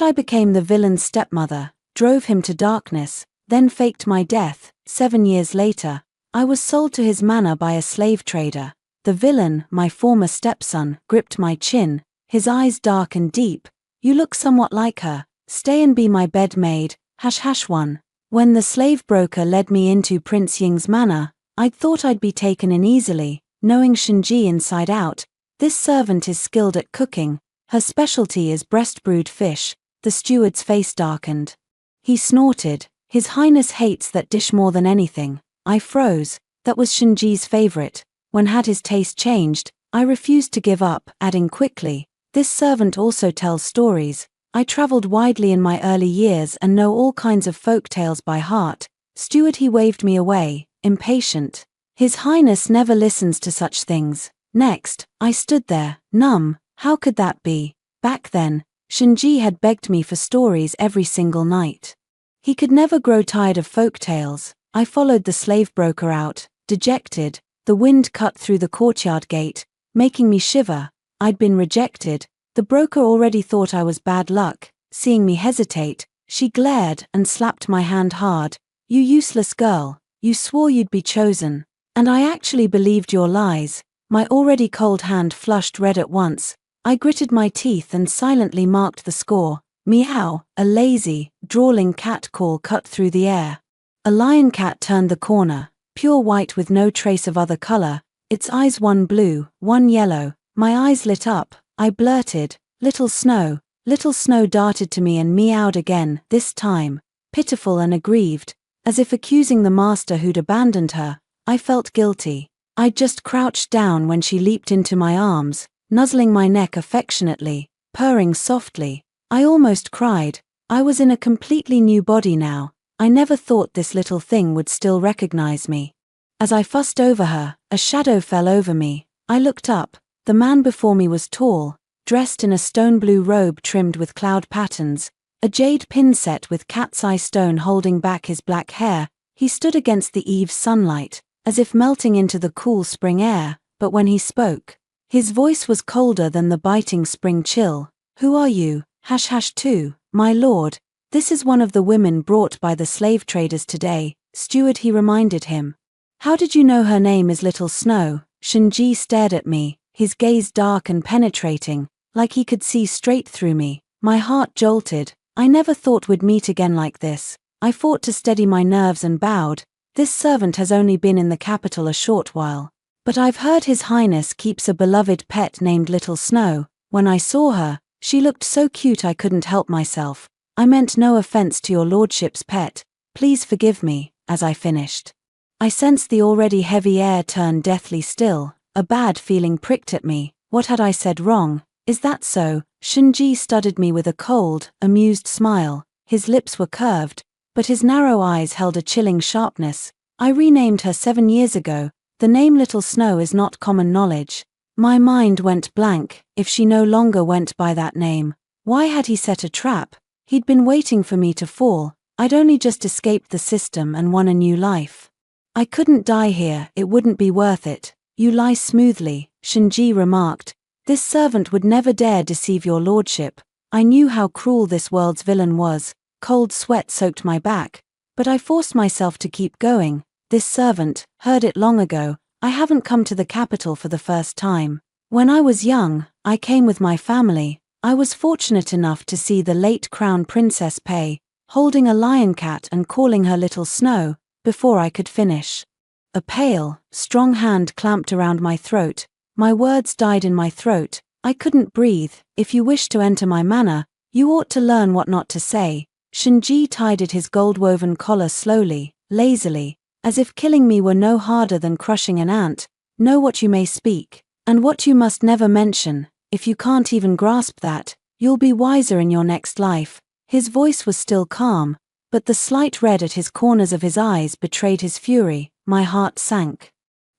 I became the villain's stepmother, drove him to darkness, then faked my death. 7 years later, I was sold to his manor by a slave trader. The villain, my former stepson, gripped my chin, his eyes dark and deep. You look somewhat like her. Stay and be my bed maid. #1. When the slave broker led me into Prince Ying's manor, I'd thought I'd be taken in easily, knowing Shinji inside out. This servant is skilled at cooking. Her specialty is breast-brewed fish. The steward's face darkened. He snorted. His Highness hates that dish more than anything. I froze. That was Shinji's favorite. When had his taste changed? I refused to give up, adding quickly, this servant also tells stories. I traveled widely in my early years and know all kinds of folk tales by heart. Steward, he waved me away, impatient. His Highness never listens to such things. Next, I stood there, numb. How could that be? Back then, Shinji had begged me for stories every single night. He could never grow tired of folk tales. I followed the slave broker out, dejected. The wind cut through the courtyard gate, making me shiver. I'd been rejected. The broker already thought I was bad luck. Seeing me hesitate, she glared and slapped my hand hard. You useless girl, you swore you'd be chosen. And I actually believed your lies. My already cold hand flushed red at once. I gritted my teeth and silently marked the score. Meow, a lazy, drawling cat call cut through the air. A lion cat turned the corner, pure white with no trace of other color, its eyes one blue, one yellow. My eyes lit up. I blurted, Little Snow. Little Snow darted to me and meowed again, this time, pitiful and aggrieved, as if accusing the master who'd abandoned her. I felt guilty. I'd just crouched down when she leaped into my arms, nuzzling my neck affectionately, purring softly. I almost cried. I was in a completely new body now. I never thought this little thing would still recognize me. As I fussed over her, a shadow fell over me. I looked up. The man before me was tall, dressed in a stone blue robe trimmed with cloud patterns, a jade pin set with cat's eye stone holding back his black hair. He stood against the eve's sunlight, as if melting into the cool spring air, but when he spoke, his voice was colder than the biting spring chill. Who are you? #2, my lord. This is one of the women brought by the slave traders today, steward, he reminded him. How did you know her name is Little Snow? Shinji stared at me, his gaze dark and penetrating, like he could see straight through me. My heart jolted. I never thought we'd meet again like this. I fought to steady my nerves and bowed. This servant has only been in the capital a short while. But I've heard His Highness keeps a beloved pet named Little Snow. When I saw her, she looked so cute I couldn't help myself. I meant no offense to your lordship's pet. Please forgive me. As I finished, I sensed the already heavy air turn deathly still. A bad feeling pricked at me. What had I said wrong? Is that so? Shinji studied me with a cold, amused smile. His lips were curved, but his narrow eyes held a chilling sharpness. I renamed her 7 years ago. The name Little Snow is not common knowledge. My mind went blank. If she no longer went by that name, why had he set a trap? He'd been waiting for me to fall. I'd only just escaped the system and won a new life. I couldn't die here, it wouldn't be worth it. You lie smoothly, Shinji remarked. This servant would never dare deceive your lordship. I knew how cruel this world's villain was. Cold sweat soaked my back, but I forced myself to keep going. This servant, heard it long ago. I haven't come to the capital for the first time. When I was young, I came with my family. I was fortunate enough to see the late Crown Princess Pei, holding a lion cat and calling her Little Snow, before I could finish. A pale, strong hand clamped around my throat. My words died in my throat. I couldn't breathe. If you wish to enter my manor, you ought to learn what not to say. Shinji tidied his gold-woven collar slowly, lazily, as if killing me were no harder than crushing an ant. Know what you may speak, and what you must never mention. If you can't even grasp that, you'll be wiser in your next life. His voice was still calm, but the slight red at his corners of his eyes betrayed his fury. My heart sank.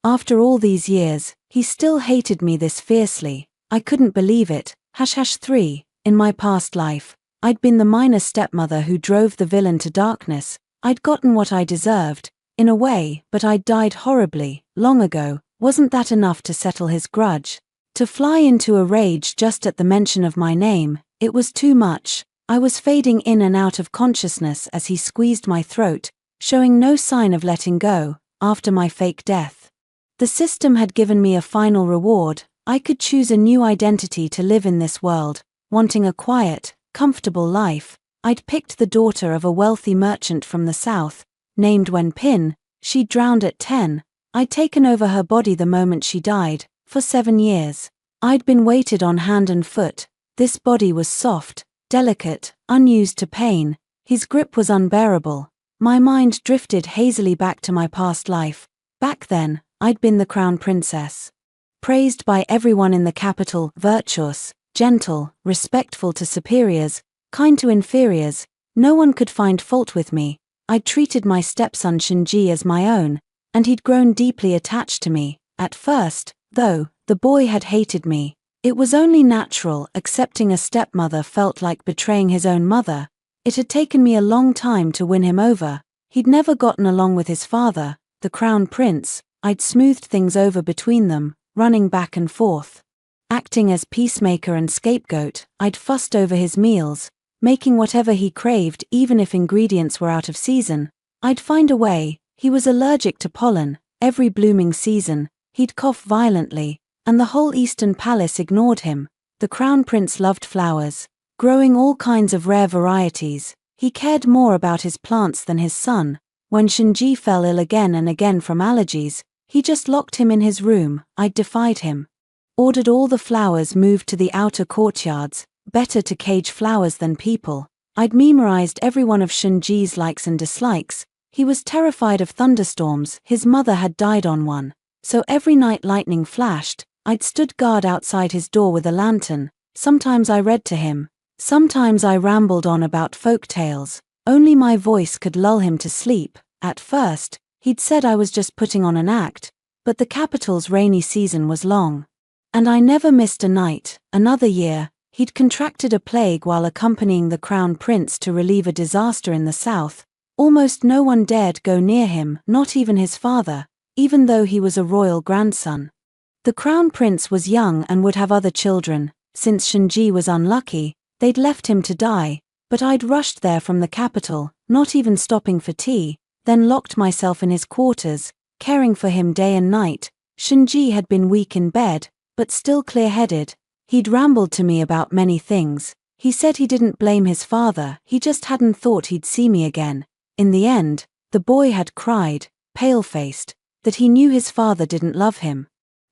After all these years, he still hated me this fiercely. I couldn't believe it. #3. In my past life, I'd been the minor stepmother who drove the villain to darkness. I'd gotten what I deserved, in a way, but I'd died horribly, long ago. Wasn't that enough to settle his grudge? To fly into a rage just at the mention of my name, it was too much. I was fading in and out of consciousness as he squeezed my throat, showing no sign of letting go, after my fake death. The system had given me a final reward. I could choose a new identity to live in this world, wanting a quiet, comfortable life. I'd picked the daughter of a wealthy merchant from the south, named Wen Pin. She drowned at 10. I'd taken over her body the moment she died. For 7 years, I'd been weighted on hand and foot. This body was soft, delicate, unused to pain. His grip was unbearable. My mind drifted hazily back to my past life. Back then, I'd been the crown princess. Praised by everyone in the capital, virtuous, gentle, respectful to superiors, kind to inferiors. No one could find fault with me. I'd treated my stepson Shinji as my own, and he'd grown deeply attached to me. At first, though, the boy had hated me. It was only natural. Accepting a stepmother felt like betraying his own mother. It had taken me a long time to win him over. He'd never gotten along with his father, the crown prince. I'd smoothed things over between them, running back and forth. Acting as peacemaker and scapegoat, I'd fussed over his meals, making whatever he craved even if ingredients were out of season. I'd find a way. He was allergic to pollen. Every blooming season, he'd cough violently, and the whole Eastern Palace ignored him. The crown prince loved flowers, growing all kinds of rare varieties. He cared more about his plants than his son. When Shinji fell ill again and again from allergies, he just locked him in his room. I'd defied him. Ordered all the flowers moved to the outer courtyards. Better to cage flowers than people. I'd memorized every one of Shinji's likes and dislikes. He was terrified of thunderstorms. His mother had died on one. So every night lightning flashed, I'd stood guard outside his door with a lantern. Sometimes I read to him. Sometimes I rambled on about folk tales. Only my voice could lull him to sleep. At first, he'd said I was just putting on an act, but the capital's rainy season was long. And I never missed a night. Another year, he'd contracted a plague while accompanying the crown prince to relieve a disaster in the south. Almost no one dared go near him, not even his father, even though he was a royal grandson. The crown prince was young and would have other children. Since Shinji was unlucky, they'd left him to die, but I'd rushed there from the capital, not even stopping for tea, then locked myself in his quarters, caring for him day and night. Shinji had been weak in bed, but still clear-headed. He'd rambled to me about many things. He said he didn't blame his father, he just hadn't thought he'd see me again. In the end, the boy had cried, pale-faced, that he knew his father didn't love him.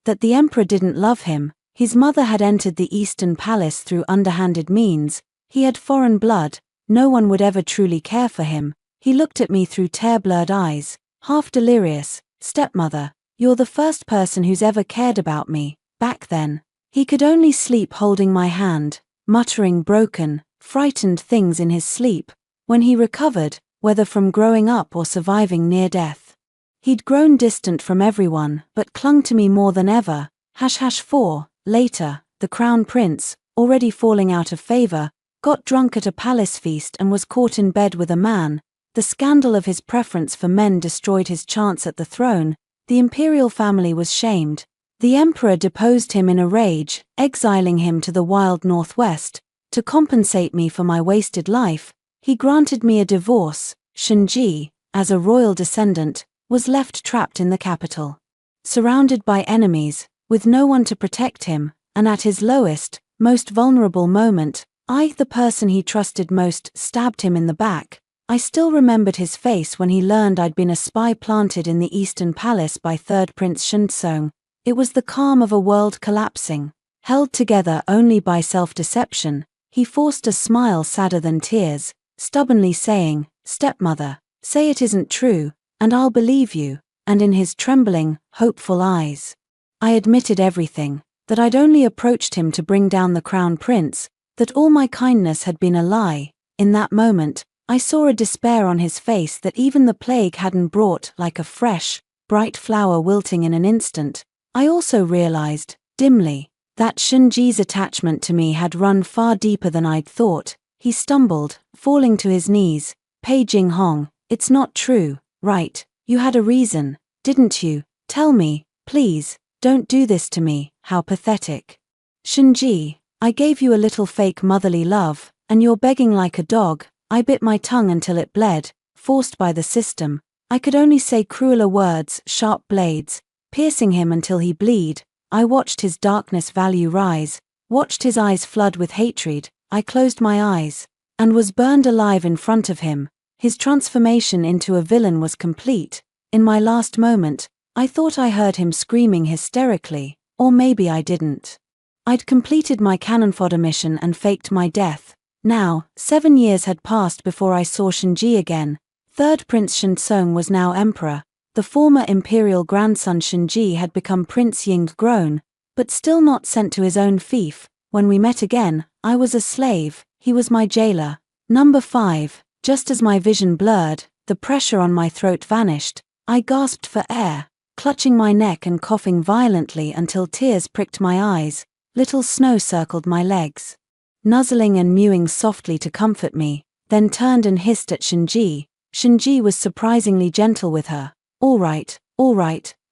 That the emperor didn't love him. His mother had entered the Eastern Palace through underhanded means. He had foreign blood. No one would ever truly care for him. He looked at me through tear-blurred eyes, half delirious. Stepmother, you're the first person who's ever cared about me. Back then, he could only sleep holding my hand, muttering broken, frightened things in his sleep. When he recovered, whether from growing up or surviving near death, he'd grown distant from everyone, but clung to me more than ever. #4. Later, the crown prince, already falling out of favor, got drunk at a palace feast and was caught in bed with a man. The scandal of his preference for men destroyed his chance at the throne. The imperial family was shamed. The emperor deposed him in a rage, exiling him to the wild northwest. To compensate me for my wasted life, he granted me a divorce. Shinji, as a royal descendant, was left trapped in the capital. Surrounded by enemies, with no one to protect him, and at his lowest, most vulnerable moment, I, the person he trusted most, stabbed him in the back. I still remembered his face when he learned I'd been a spy planted in the Eastern Palace by third Prince Shinzong. It was the calm of a world collapsing. Held together only by self-deception, he forced a smile sadder than tears, stubbornly saying, "Stepmother, say it isn't true, and I'll believe you." And in his trembling, hopeful eyes, I admitted everything, that I'd only approached him to bring down the crown prince, that all my kindness had been a lie. In that moment, I saw a despair on his face that even the plague hadn't brought, like a fresh, bright flower wilting in an instant. I also realized, dimly, that Shinji's attachment to me had run far deeper than I'd thought. He stumbled, falling to his knees. "Pei Jinghong, it's not true, right? You had a reason, didn't you? Tell me, please, don't do this to me." How pathetic. "Shinji, I gave you a little fake motherly love, And you're begging like a dog. I bit my tongue until it bled, forced by the system. I could only say crueler words, sharp blades, piercing him until he bleed. I watched his darkness value rise, watched his eyes flood with hatred. I closed my eyes, and was burned alive in front of him. His transformation into a villain was complete. In my last moment, I thought I heard him screaming hysterically, or maybe I didn't. I'd completed my cannon fodder mission and faked my death. Now, 7 years had passed before I saw Shinji again. Third Prince Shinsong was now emperor. The former imperial grandson Shinji had become Prince Ying grown, but still not sent to his own fief. When we met again, I was a slave, he was my jailer. Number 5. Just as my vision blurred, the pressure on my throat vanished. I gasped for air, clutching my neck and coughing violently until tears pricked my eyes. Little Snow circled my legs, nuzzling and mewing softly to comfort me, then turned and hissed at Shinji. Shinji was surprisingly gentle with her. All right,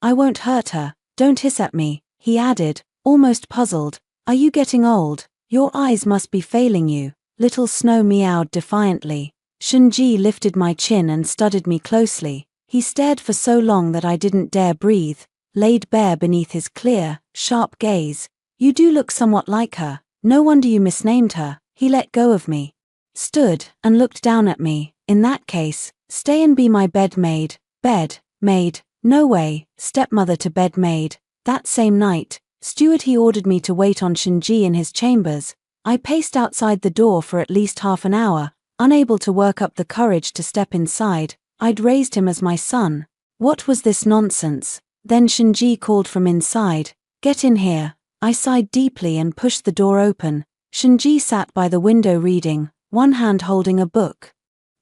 I won't hurt her, don't hiss at me, he added, almost puzzled. Are you getting old? Your eyes must be failing you. Little Snow meowed defiantly. Shinji lifted my chin and studied me closely. He stared for so long that I didn't dare breathe, laid bare beneath his clear, sharp gaze. You do look somewhat like her. No wonder you misnamed her. He let go of me, stood, and looked down at me. In that case, stay and be my bed maid. Bed maid? No way. Stepmother to bed maid. That same night, steward he ordered me to wait on Shinji in his chambers. I paced outside the door for at least half an hour, unable to work up the courage to step inside. I'd raised him as my son. What was this nonsense? Then Shinji called from inside. Get in here. I sighed deeply and pushed the door open. Shinji sat by the window reading, one hand holding a book,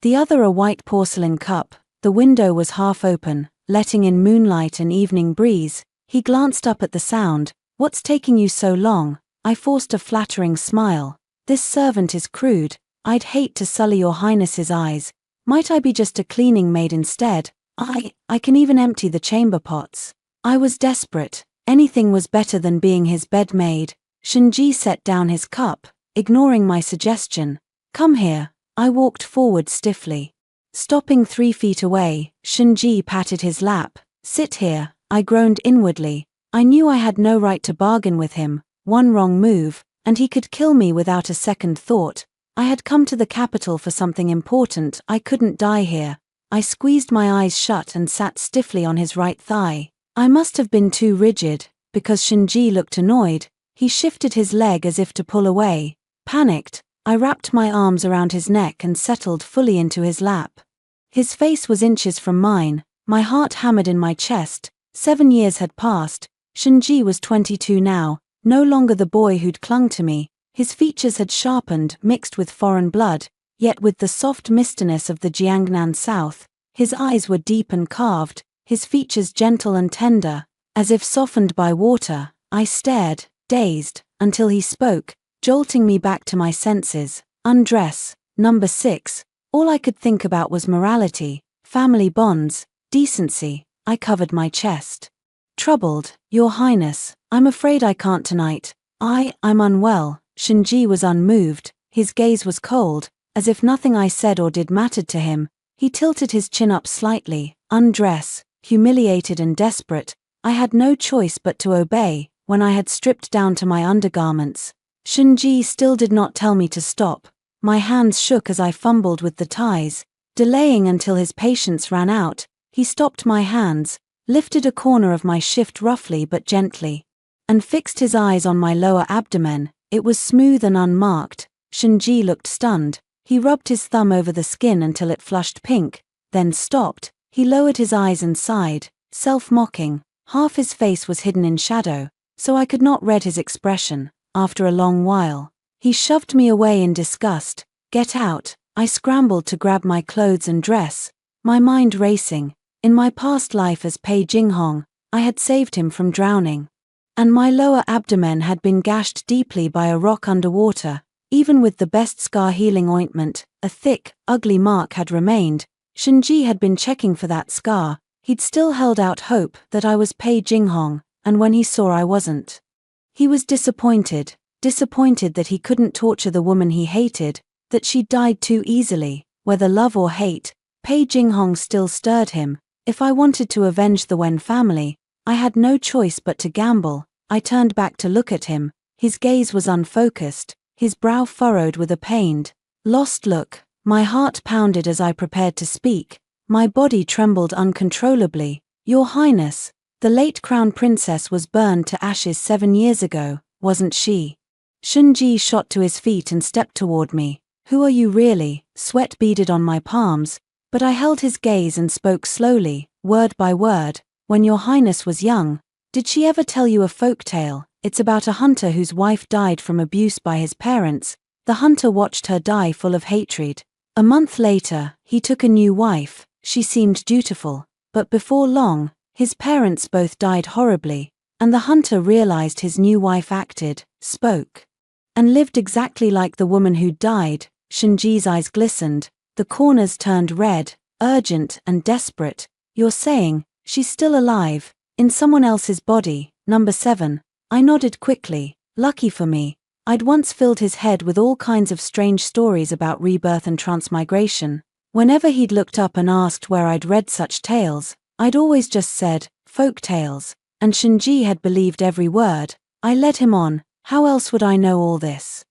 the other a white porcelain cup. The window was half open, letting in moonlight and evening breeze. He glanced up at the sound. What's taking you so long? I forced a flattering smile. This servant is crude. I'd hate to sully your highness's eyes. Might I be just a cleaning maid instead? I can even empty the chamber pots. I was desperate. Anything was better than being his bed maid. Shinji set down his cup, ignoring my suggestion. Come here. I walked forward stiffly. Stopping 3 feet away, Shinji patted his lap. Sit here. I groaned inwardly. I knew I had no right to bargain with him. One wrong move, and he could kill me without a second thought. I had come to the capital for something important. I couldn't die here. I squeezed my eyes shut and sat stiffly on his right thigh. I must have been too rigid, because Shinji looked annoyed. He shifted his leg as if to pull away. Panicked, I wrapped my arms around his neck and settled fully into his lap. His face was inches from mine. My heart hammered in my chest. 7 years had passed. Shinji was 22 now, no longer the boy who'd clung to me. His features had sharpened, mixed with foreign blood, yet with the soft mistiness of the Jiangnan south. His eyes were deep and carved, his features gentle and tender, as if softened by water. I stared, dazed, until he spoke, jolting me back to my senses. Undress. Number 6. All I could think about was morality, family bonds, decency. I covered my chest. Troubled, Your Highness, I'm afraid I can't tonight. I'm unwell. Shinji was unmoved, his gaze was cold, as if nothing I said or did mattered to him. He tilted his chin up slightly. Undress. Humiliated and desperate, I had no choice but to obey. When I had stripped down to my undergarments, Shinji still did not tell me to stop. My hands shook as I fumbled with the ties. Delaying until his patience ran out, he stopped my hands, lifted a corner of my shift roughly but gently, and fixed his eyes on my lower abdomen. It was smooth and unmarked. Shinji looked stunned. He rubbed his thumb over the skin until it flushed pink, then stopped. He lowered his eyes and sighed, self-mocking. Half his face was hidden in shadow, so I could not read his expression. After a long while, he shoved me away in disgust. Get out. I scrambled to grab my clothes and dress, my mind racing. In my past life as Pei Jinghong, I had saved him from drowning, and my lower abdomen had been gashed deeply by a rock underwater. Even with the best scar-healing ointment, a thick, ugly mark had remained. Shinji had been checking for that scar. He'd still held out hope that I was Pei Jinghong, and when he saw I wasn't, he was disappointed that he couldn't torture the woman he hated. that she died too easily. Whether love or hate, Pei Jinghong still stirred him. If I wanted to avenge the Wen family, I had no choice but to gamble. I turned back to look at him. His gaze was unfocused, his brow furrowed with a pained, lost look. My heart pounded as I prepared to speak. My body trembled uncontrollably. Your Highness, the late crown princess was burned to ashes 7 years ago, wasn't she? Shunji shot to his feet and stepped toward me. Who are you really? Sweat beaded on my palms, but I held his gaze and spoke slowly, word by word. When your Highness was young, did she ever tell you a folk tale? It's about a hunter whose wife died from abuse by his parents. The hunter watched her die full of hatred. A month later, he took a new wife. She seemed dutiful, but before long, his parents both died horribly, and the hunter realized his new wife acted, spoke, and lived exactly like the woman who died. Shinji's eyes glistened, the corners turned red, urgent and desperate. You're saying, she's still alive, in someone else's body? Number 7. I nodded quickly. Lucky for me, I'd once filled his head with all kinds of strange stories about rebirth and transmigration. Whenever he'd looked up and asked where I'd read such tales, I'd always just said, folk tales, and Shinji had believed every word. I led him on. How else would I know all this?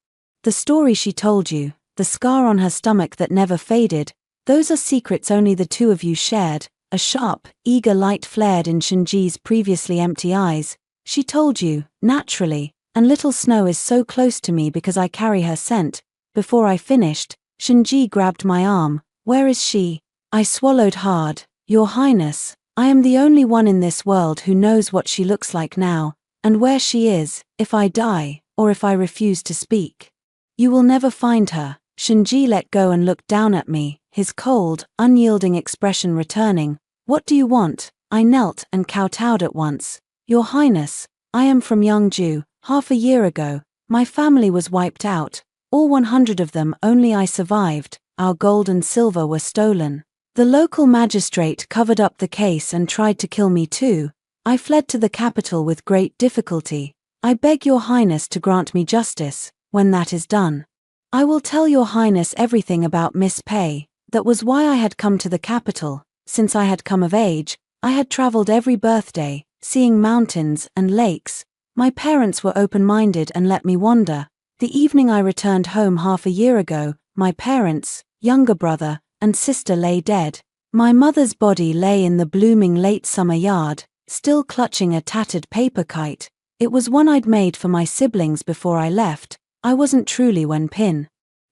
The story she told you, the scar on her stomach that never faded, those are secrets only the two of you shared. A sharp, eager light flared in Shinji's previously empty eyes. She told you, naturally, and little Snow is so close to me because I carry her scent. Before I finished, Shinji grabbed my arm. Where is she? I swallowed hard. Your Highness, I am the only one in this world who knows what she looks like now, and where she is, if I die, or if I refuse to speak. You will never find her. Shinji let go and looked down at me, his cold, unyielding expression returning. What do you want? I knelt and kowtowed at once. Your Highness, I am from Yangju. Half a year ago, my family was wiped out, all 100 of them. Only I survived. Our gold and silver were stolen. The local magistrate covered up the case and tried to kill me too. I fled to the capital with great difficulty. I beg your Highness to grant me justice. When that is done, I will tell your Highness everything about Miss Pei. That was why I had come to the capital. Since I had come of age, I had traveled every birthday, seeing mountains and lakes. My parents were open-minded and let me wander. The evening I returned home half a year ago, my parents, younger brother, and sister lay dead. My mother's body lay in the blooming late summer yard, still clutching a tattered paper kite. It was one I'd made for my siblings before I left. I wasn't truly Wen Pin.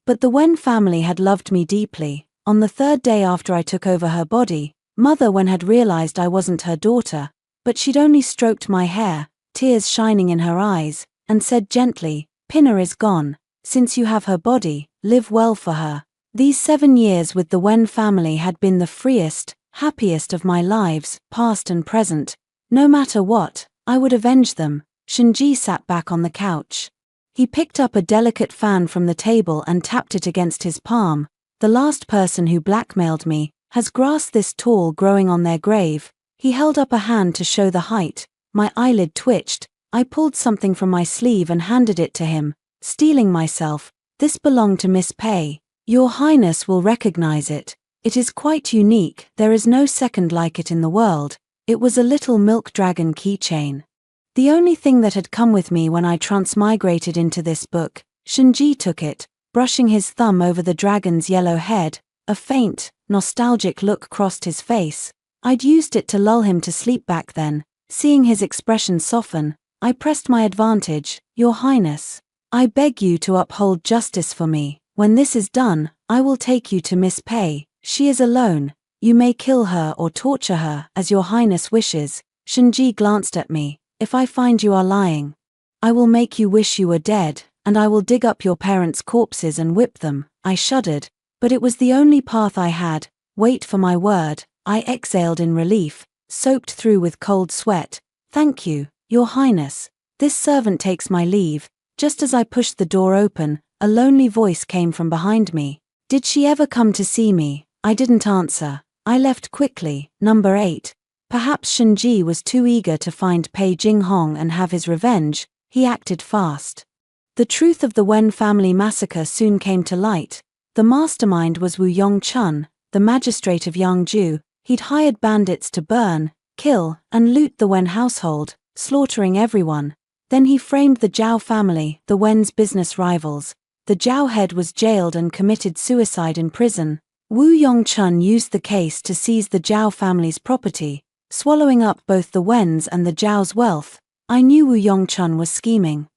But the Wen family had loved me deeply. On the 3rd day after I took over her body, Mother Wen had realized I wasn't her daughter, but she'd only stroked my hair, tears shining in her eyes, and said gently, Pinna is gone. Since you have her body, live well for her. These 7 years with the Wen family had been the freest, happiest of my lives, past and present. No matter what, I would avenge them. Shinji sat back on the couch. He picked up a delicate fan from the table and tapped it against his palm. The last person who blackmailed me has grass this tall growing on their grave. He held up a hand to show the height. My eyelid twitched. I pulled something from my sleeve and handed it to him, steeling myself. This belonged to Miss Pei. Your Highness will recognize it. It is quite unique. There is no second like it in the world. It was a little milk dragon keychain. The only thing that had come with me when I transmigrated into this book. Shinji took it, brushing his thumb over the dragon's yellow head. A faint, nostalgic look crossed his face. I'd used it to lull him to sleep back then. Seeing his expression soften, I pressed my advantage. Your Highness, I beg you to uphold justice for me. When this is done, I will take you to Miss Pei. She is alone. You may kill her or torture her, as your Highness wishes. Shinji glanced at me. If I find you are lying, I will make you wish you were dead, and I will dig up your parents' corpses and whip them. I shuddered, but it was the only path I had. Wait for my word. I exhaled in relief, soaked through with cold sweat. Thank you, your Highness. This servant takes my leave. Just as I pushed the door open, a lonely voice came from behind me. Did she ever come to see me? I didn't answer. I left quickly. Number 8. Perhaps Shinji was too eager to find Pei Jinghong and have his revenge. He acted fast. The truth of the Wen family massacre soon came to light. The mastermind was Woo Yong-chun, the magistrate of Yangju. He'd hired bandits to burn, kill, and loot the Wen household, slaughtering everyone. Then he framed the Zhao family, the Wen's business rivals. The Zhao head was jailed and committed suicide in prison. Woo Yong-chun used the case to seize the Zhao family's property, swallowing up both the Wen's and the Zhao's wealth. I knew Woo Yong-chun was scheming.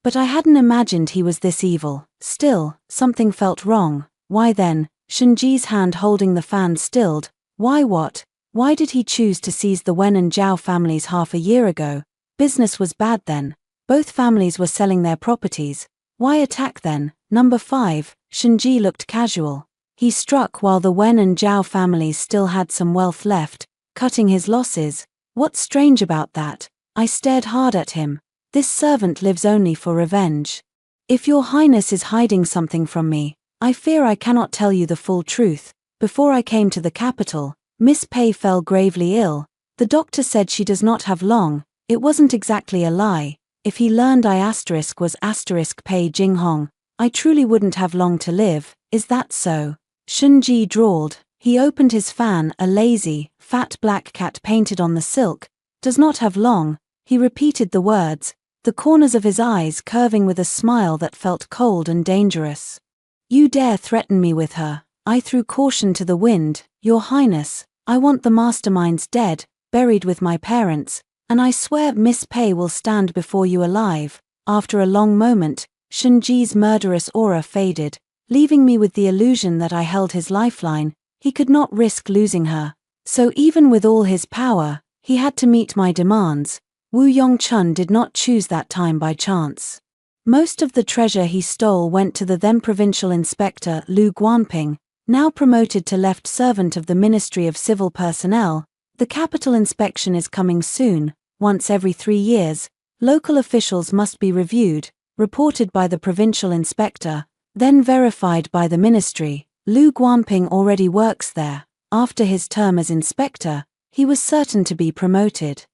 But I hadn't imagined he was this evil. Still, something felt wrong. Why then? Shenji's hand holding the fan stilled. Why what? Why did he choose to seize the Wen and Zhao families half a year ago? Business was bad then. Both families were selling their properties. Why attack then? Number 5, Shenji looked casual. He struck while the Wen and Zhao families still had some wealth left, cutting his losses. What's strange about that? I stared hard at him. This servant lives only for revenge. If your highness is hiding something from me, I fear I cannot tell you the full truth. Before I came to the capital, Miss Pei fell gravely ill. The doctor said she does not have long. It wasn't exactly a lie. If he learned I was Pei Jinghong, I truly wouldn't have long to live. Is that so? Shenji drawled. He opened his fan. A lazy, fat black cat painted on the silk. Does not have long. He repeated the words, the corners of his eyes curving with a smile that felt cold and dangerous. You dare threaten me with her? I threw caution to the wind. Your Highness, I want the masterminds dead, buried with my parents, and I swear Miss Pei will stand before you alive. After a long moment, Shenji's murderous aura faded, leaving me with the illusion that I held his lifeline. He could not risk losing her. So even with all his power, he had to meet my demands. Woo Yong-chun did not choose that time by chance. Most of the treasure he stole went to the then provincial inspector Lu Guanping, now promoted to left servant of the Ministry of Civil Personnel. The capital inspection is coming soon, once every 3 years. Local officials must be reviewed, reported by the provincial inspector, then verified by the ministry. Lu Guanping already works there. After his term as inspector, he was certain to be promoted.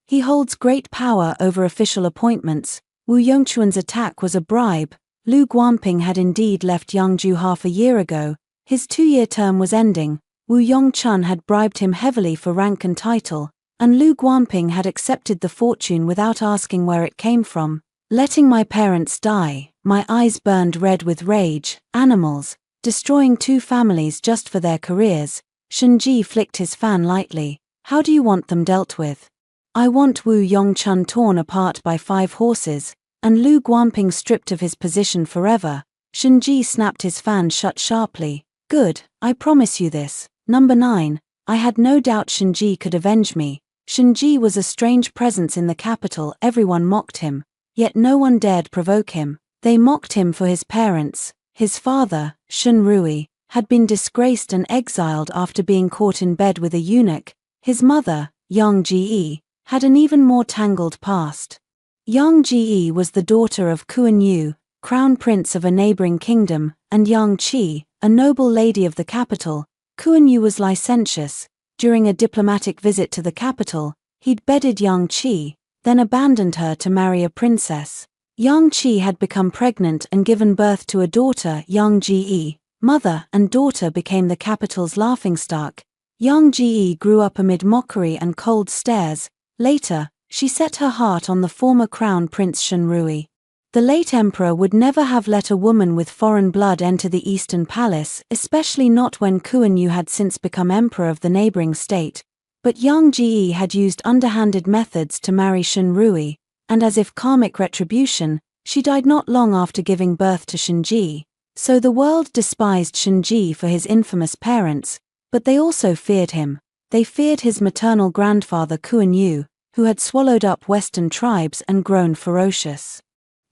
He holds great power over official appointments. Woo Yongchun's attack was a bribe. Lu Guanping had indeed left Yangju half a year ago. His 2-year term was ending. Woo Yongchun had bribed him heavily for rank and title, and Lu Guanping had accepted the fortune without asking where it came from. Letting my parents die. My eyes burned red with rage. Animals. Destroying 2 families just for their careers. Shenji flicked his fan lightly. How do you want them dealt with? I want Woo Yongchun torn apart by 5 horses, and Lu Guanping stripped of his position forever. Shenji snapped his fan shut sharply. Good, I promise you this. Number 9. I had no doubt Shenji could avenge me. Shenji was a strange presence in the capital. Everyone mocked him, yet no one dared provoke him. They mocked him for his parents. His father, Shun Rui, had been disgraced and exiled after being caught in bed with a eunuch. His mother, Yang Ji, had an even more tangled past. Yang Ji was the daughter of Kuan Yu, crown prince of a neighboring kingdom, and Yang Qi, a noble lady of the capital. Kuan Yu was licentious. During a diplomatic visit to the capital, he'd bedded Yang Qi, then abandoned her to marry a princess. Yang Qi had become pregnant and given birth to a daughter. Yang Ji, mother and daughter became the capital's laughingstock. Yang Ji grew up amid mockery and cold stares. Later, she set her heart on the former crown prince Shun Rui. The late emperor would never have let a woman with foreign blood enter the Eastern Palace, especially not when Kuan Yu had since become emperor of the neighboring state. But Yang Ji had used underhanded methods to marry Shun Rui, and as if karmic retribution, she died not long after giving birth to Shenji. So the world despised Shenji for his infamous parents, but they also feared him. They feared his maternal grandfather Kuan Yu, who had swallowed up Western tribes and grown ferocious.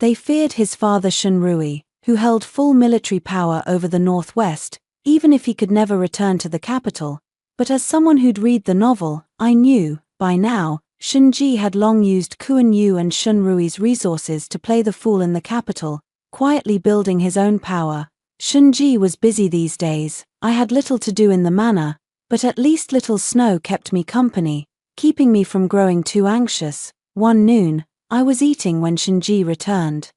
They feared his father Shun Rui, who held full military power over the northwest, even if he could never return to the capital. But as someone who'd read the novel, I knew, by now, Shenji had long used Kuan Yu and Shun Rui's resources to play the fool in the capital, quietly building his own power. Shenji was busy these days. I had little to do in the manor, but at least little snow kept me company, keeping me from growing too anxious. One noon, I was eating when Shenji returned.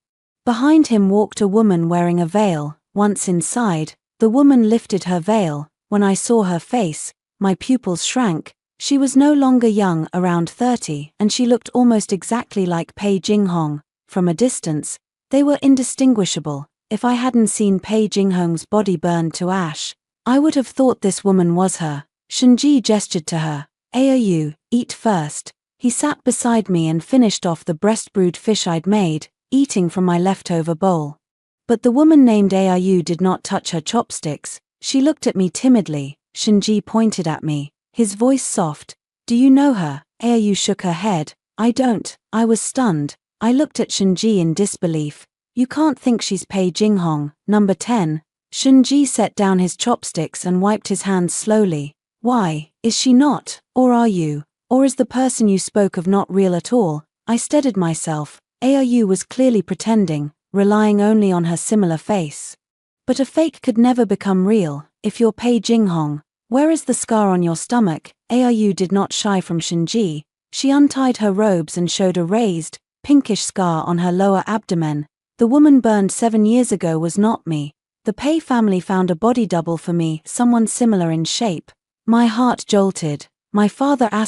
Behind him walked a woman wearing a veil. Once inside, The woman lifted her veil. When I saw her face, my pupils shrank. She was no longer young, around 30, and she looked almost exactly like Pei Jinghong. From a distance, they were indistinguishable. If I hadn't seen Pei Jinghong's body burned to ash, I would have thought this woman was her. Shinji gestured to her. "Aoyu, eat first." He sat beside me and finished off the breast-brewed fish I'd made, eating from my leftover bowl. But the woman named Aoyu did not touch her chopsticks. She looked at me timidly. Shinji pointed at me, his voice soft. "Do you know her?" Aoyu shook her head. "I don't." I was stunned. I looked at Shinji in disbelief. "You can't think she's Pei Jinghong, number 10. Shinji set down his chopsticks and wiped his hands slowly. "Why, is she not? Or are you? Or is the person you spoke of not real at all?" I steadied myself. Aoyu was clearly pretending, relying only on her similar face. "But a fake could never become real. If you're Pei Jinghong, where is the scar on your stomach?" Aoyu did not shy from Shinji. She untied her robes and showed a raised, pinkish scar on her lower abdomen. "The woman burned 7 years ago was not me. The Pei family found a body double for me, someone similar in shape." My heart jolted. My father had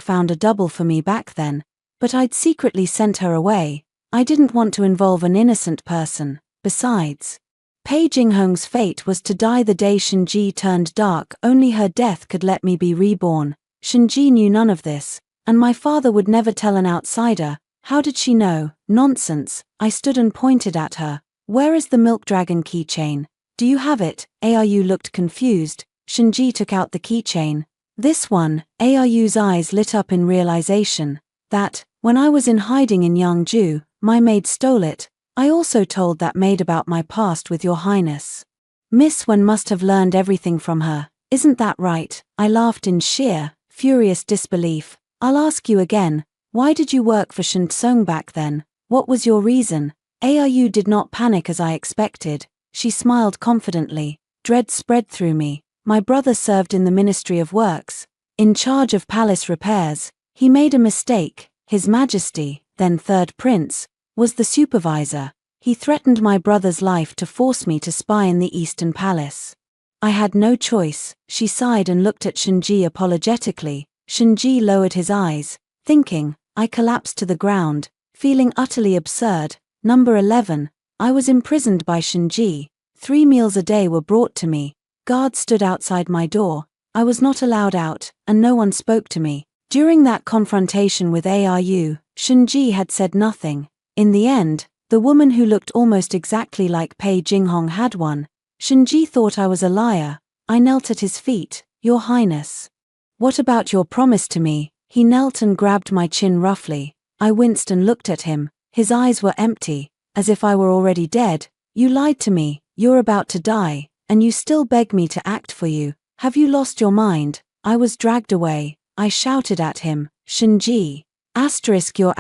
found a double for me back then, but I'd secretly sent her away. I didn't want to involve an innocent person. Besides, Pei Jinghong's fate was to die the day Shinji turned dark. Only her death could let me be reborn. Shinji knew none of this, and my father would never tell an outsider. How did she know? Nonsense. I stood and pointed at her. "Where is the milk dragon keychain? Do you have it?" Aoyu looked confused. Shinji took out the keychain. "This one." Aoyu's eyes lit up in realization. "That, when I was in hiding in Yangju, my maid stole it. I also told that maid about my past with your highness. Miss Wen must have learned everything from her. Isn't that right?" I laughed in sheer, furious disbelief. "I'll ask you again. Why did you work for Shintsung back then? What was your reason?" Aoyu did not panic as I expected. She smiled confidently. Dread spread through me. "My brother served in the Ministry of Works, in charge of palace repairs. He made a mistake. His Majesty, then third prince, was the supervisor. He threatened my brother's life to force me to spy in the Eastern Palace. I had no choice." She sighed and looked at Shinji apologetically. Shinji lowered his eyes, thinking. I collapsed to the ground, feeling utterly absurd. Number 11. I was imprisoned by Shinji. 3 meals a day were brought to me. Guards stood outside my door. I was not allowed out, and no one spoke to me. During that confrontation with Aoyu, Shinji had said nothing. In the end, the woman who looked almost exactly like Pei Jinghong had won. Shinji thought I was a liar. I knelt at his feet. "Your Highness, what about your promise to me?" He knelt and grabbed my chin roughly. I winced and looked at him. His eyes were empty, as if I were already dead. "You lied to me. You're about to die, and you still beg me to act for you. Have you lost your mind?" I was dragged away. I shouted at him. "Shinji, you're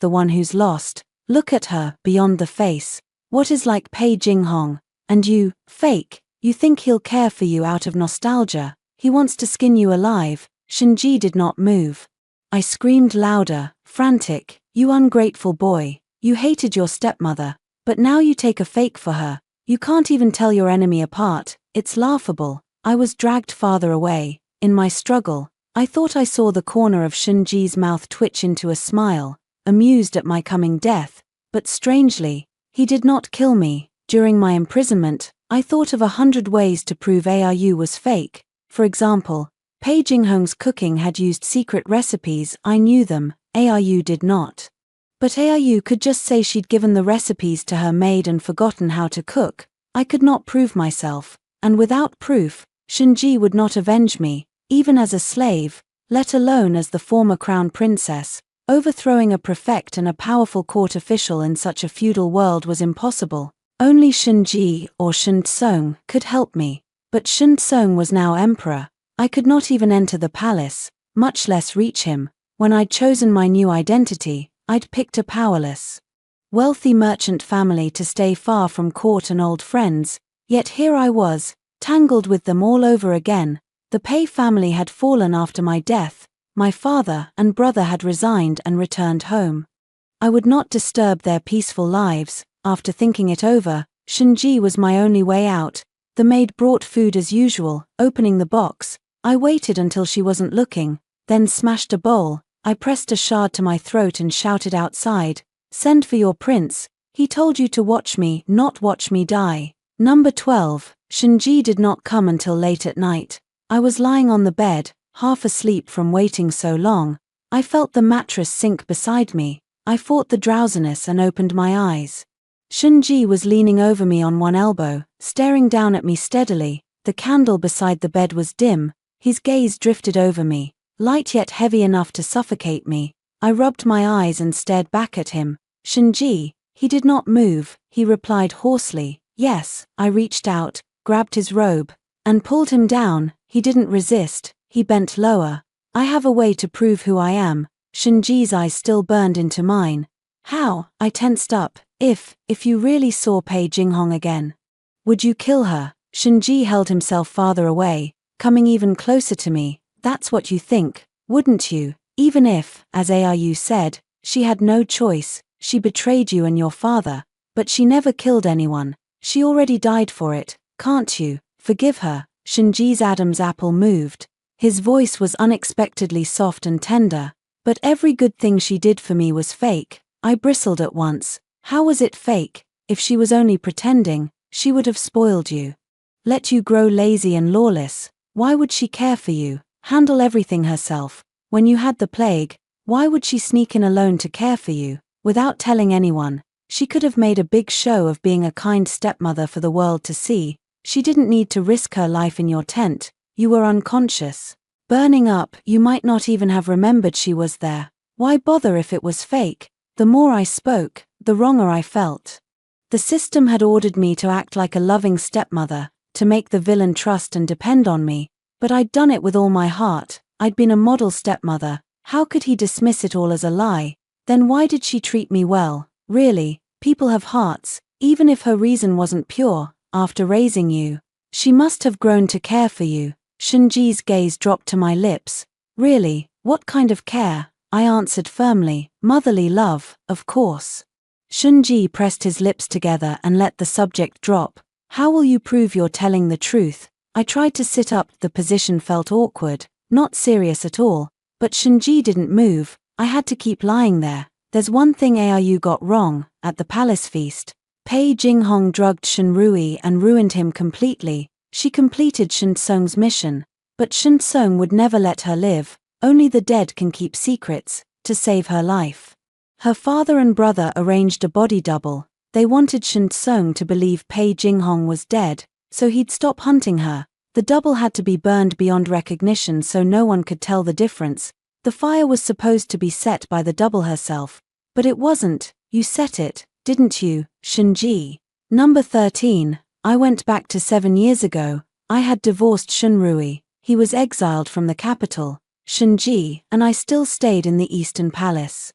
the one who's lost. Look at her, beyond the face. What is like Pei Jinghong? And you, fake, you think he'll care for you out of nostalgia. He wants to skin you alive." Shinji did not move. I screamed louder, frantic. "You ungrateful boy. You hated your stepmother, but now you take a fake for her. You can't even tell your enemy apart. It's laughable." I was dragged farther away. In my struggle, I thought I saw the corner of Shinji's mouth twitch into a smile, amused at my coming death. But strangely, he did not kill me. During my imprisonment, I thought of 100 ways to prove Aoyu was fake. For example, Pei Jinghong's cooking had used secret recipes. I knew them. Aoyu did not. But Aoyu could just say she'd given the recipes to her maid and forgotten how to cook. I could not prove myself, and without proof, Shinji would not avenge me, even as a slave, let alone as the former crown princess. Overthrowing a prefect and a powerful court official in such a feudal world was impossible. Only Shinji or Shintsung could help me. But Shintsung was now emperor. I could not even enter the palace, much less reach him. When I'd chosen my new identity, I'd picked a powerless, wealthy merchant family to stay far from court and old friends, yet here I was, tangled with them all over again. The Pei family had fallen after my death. My father and brother had resigned and returned home. I would not disturb their peaceful lives. After thinking it over, Shinji was my only way out. The maid brought food as usual, opening the box. I waited until she wasn't looking, then smashed a bowl. I pressed a shard to my throat and shouted outside, "Send for your prince. He told you to watch me, not watch me die." Number 12. Shinji did not come until late at night. I was lying on the bed, half asleep from waiting so long. I felt the mattress sink beside me. I fought the drowsiness and opened my eyes. Shinji was leaning over me on one elbow, staring down at me steadily. The candle beside the bed was dim. His gaze drifted over me, light yet heavy enough to suffocate me. I rubbed my eyes and stared back at him. "Shinji." He did not move. He replied hoarsely, "Yes." I reached out, grabbed his robe, and pulled him down. He didn't resist. He bent lower. "I have a way to prove who I am." Shinji's eyes still burned into mine. "How?" I tensed up. If you really saw Pei Jinghong again, would you kill her?" Shinji held himself farther away, coming even closer to me. "That's what you think, wouldn't you? Even if, as Ayu said, she had no choice, she betrayed you and your father, but she never killed anyone. She already died for it. Can't you forgive her?" Shinji's Adam's apple moved. His voice was unexpectedly soft and tender. "But every good thing she did for me was fake." I bristled at once. "How was it fake? If she was only pretending, she would have spoiled you. Let you grow lazy and lawless. Why would she care for you? Handle everything herself. When you had the plague, why would she sneak in alone to care for you, without telling anyone? She could have made a big show of being a kind stepmother for the world to see. She didn't need to risk her life in your tent. You were unconscious. Burning up, you might not even have remembered she was there. Why bother if it was fake?" The more I spoke, the wronger I felt. The system had ordered me to act like a loving stepmother, to make the villain trust and depend on me, but I'd done it with all my heart. I'd been a model stepmother. How could he dismiss it all as a lie? Then why did she treat me well? Really, people have hearts, even if her reason wasn't pure. After raising you, she must have grown to care for you. Shinji's gaze dropped to my lips. "Really, what kind of care?" I answered firmly. "Motherly love, of course." Shinji pressed his lips together and let the subject drop. "How will you prove you're telling the truth?" I tried to sit up. The position felt awkward, not serious at all, but Shinji didn't move. I had to keep lying there. "There's one thing Ayu got wrong. At the palace feast, Pei Jinghong drugged Shinrui and ruined him completely. She completed Shinsong's mission, but Shinsong would never let her live. Only the dead can keep secrets. To save her life, her father and brother arranged a body double. They wanted Shinsong to believe Pei Jinghong was dead, so he'd stop hunting her. The double had to be burned beyond recognition so no one could tell the difference. The fire was supposed to be set by the double herself, but it wasn't. You set it, didn't you, Shinji? Number 13. I went back to 7 years ago. I had divorced Shunrui. He was exiled from the capital, Shinji, and I still stayed in the Eastern Palace.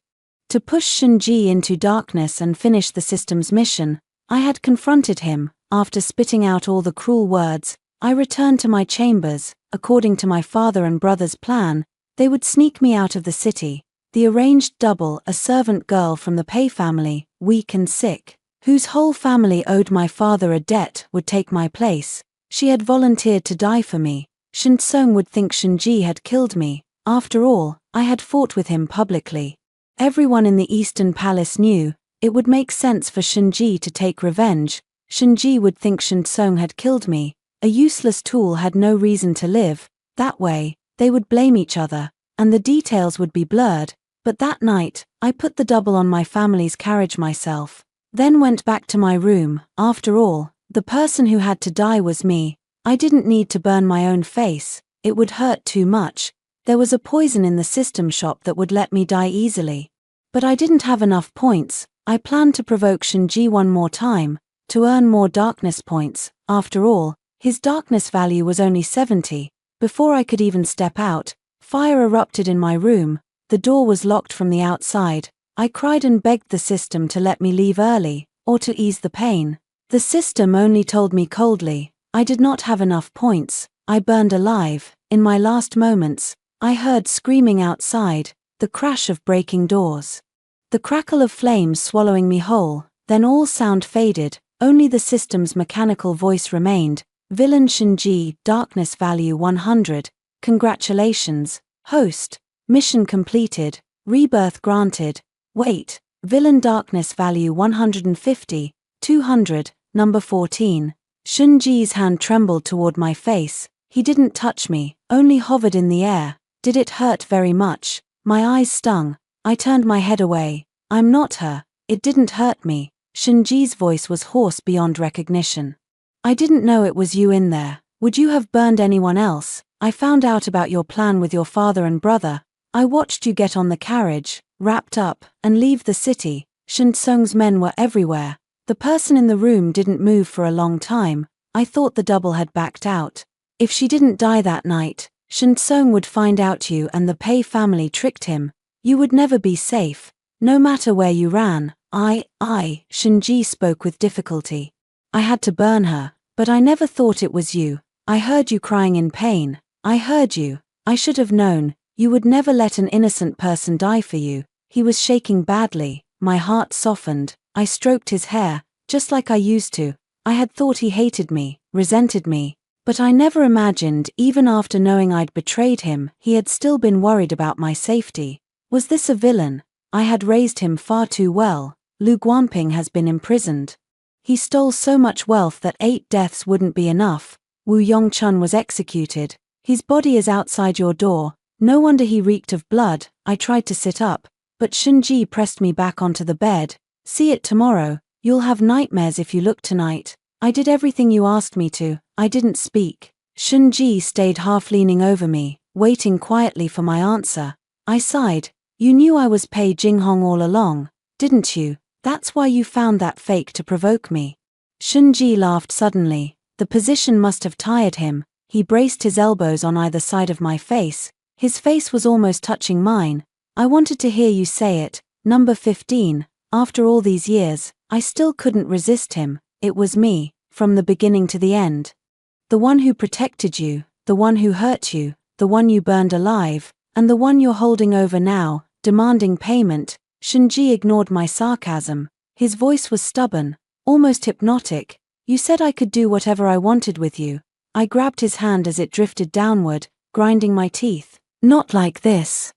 To push Shinji into darkness and finish the system's mission, I had confronted him. After spitting out all the cruel words, I returned to my chambers. According to my father and brother's plan, they would sneak me out of the city. The arranged double, a servant girl from the Pei family, weak and sick, whose whole family owed my father a debt, would take my place. She had volunteered to die for me. Shinsong would think Shinji had killed me. After all, I had fought with him publicly. Everyone in the Eastern Palace knew. It would make sense for Shinji to take revenge. Shinji would think Shinsong had killed me. A useless tool had no reason to live. That way, they would blame each other, and the details would be blurred. But that night, I put the double on my family's carriage myself, then went back to my room. After all, the person who had to die was me. I didn't need to burn my own face. It would hurt too much. There was a poison in the system shop that would let me die easily. But I didn't have enough points. I planned to provoke Shinji one more time, to earn more darkness points. After all, his darkness value was only 70. Before I could even step out, fire erupted in my room. The door was locked from the outside. I cried and begged the system to let me leave early, or to ease the pain. The system only told me coldly, I did not have enough points. I burned alive. In my last moments, I heard screaming outside, the crash of breaking doors, the crackle of flames swallowing me whole. Then all sound faded. Only the system's mechanical voice remained. Villain Shinji, darkness value 100. Congratulations, host. Mission completed. Rebirth granted. Wait. Villain darkness value 150. 200. Number 14. Shinji's hand trembled toward my face. He didn't touch me, only hovered in the air. Did it hurt very much? My eyes stung. I turned my head away. I'm not her. It didn't hurt me. Shinji's voice was hoarse beyond recognition. I didn't know it was you in there. Would you have burned anyone else? I found out about your plan with your father and brother. I watched you get on the carriage, wrapped up, and leave the city. Shinsong's men were everywhere. The person in the room didn't move for a long time. I thought the double had backed out. If she didn't die that night, Shinsong would find out you and the Pei family tricked him. You would never be safe. No matter where you ran. Shinji spoke with difficulty. I had to burn her, but I never thought it was you. I heard you crying in pain. I heard you. I should have known. You would never let an innocent person die for you. He was shaking badly. My heart softened. I stroked his hair, just like I used to. I had thought he hated me, resented me. But I never imagined, even after knowing I'd betrayed him, he had still been worried about my safety. Was this a villain? I had raised him far too well. Lu Guanping has been imprisoned. He stole so much wealth that 8 deaths wouldn't be enough. Wu Yongchun was executed. His body is outside your door. No wonder he reeked of blood. I tried to sit up, but Shinji pressed me back onto the bed. See it tomorrow. You'll have nightmares if you look tonight. I did everything you asked me to. I didn't speak. Shinji stayed half leaning over me, waiting quietly for my answer. I sighed. You knew I was Pei Jinghong all along, didn't you? That's why you found that fake to provoke me. Shinji laughed suddenly. The position must have tired him. He braced his elbows on either side of my face. His face was almost touching mine. I wanted to hear you say it. Number 15. After all these years, I still couldn't resist him. It was me, from the beginning to the end. The one who protected you, the one who hurt you, the one you burned alive, and the one you're holding over now, demanding payment. Shinji ignored my sarcasm. His voice was stubborn, almost hypnotic. You said I could do whatever I wanted with you. I grabbed his hand as it drifted downward, grinding my teeth. Not like this.